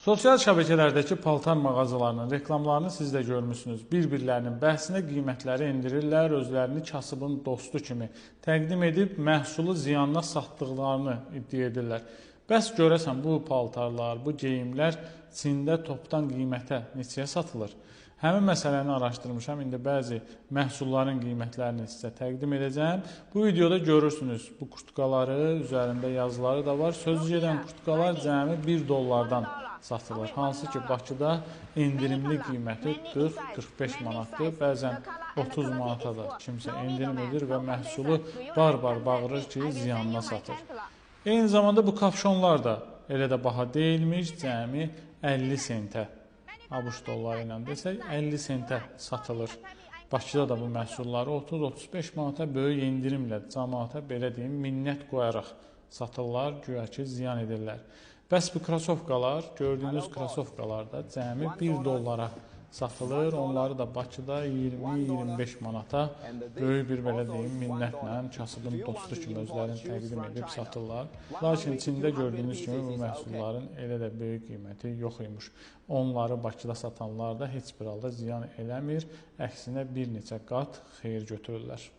Sosial şəbəkələrdəki paltar mağazalarının reklamlarını siz də görmüsünüz. Bir-birlərinin bəhsinə qiymətləri endirirlər, özlərini kasıbın dostu kimi təqdim edib məhsulu ziyanına satdıqlarını iddia edirlər. Bəs görəsən bu paltarlar, bu geyimlər Çində topdan qiymətə neçəyə satılır? Həmin məsələni araşdırmışam. İndi bəzi məhsulların qiymətlərini sizə təqdim edəcəm. Bu videoda görürsünüz bu kurtkaları, üzərində yazıları da var. Sözü gedən kurtkalar cəmi $1 satılır. Hansı ki Bakıda endirimli qiyməti 40-45 manatdır. Bəzən 30 manata da kimsə endirim edir və məhsulu bar-bar bağırır ki, ziyanına satır. Eyni zamanda bu kapşonlar da elə də baha deyilmiş, cəmi 50 sentə. ABŞ dolları ilə desək 50 sentə satılır. Bakıda da bu məhsulları 30-35 manata böyük endirimlə cəmaata belə deyim, minnət qoyaraq satırlar, güya ki ziyan edirlər. Bəs bu krasovkalar, gördüyünüz krasovkalar da cəmi $1 satılır. Onları da Bakıda 20-25 manata böyük bir belə deyim, minnətlə kasıbın dostu kimi özlərini təqdim edib satırlar. Lakin Çində gördüyünüz kimi bu məhsulların elə də böyük qiyməti yox imiş. Onları Bakıda satanlar da heç bir halda ziyan eləmir, əksinə bir neçə qat xeyir götürürlər.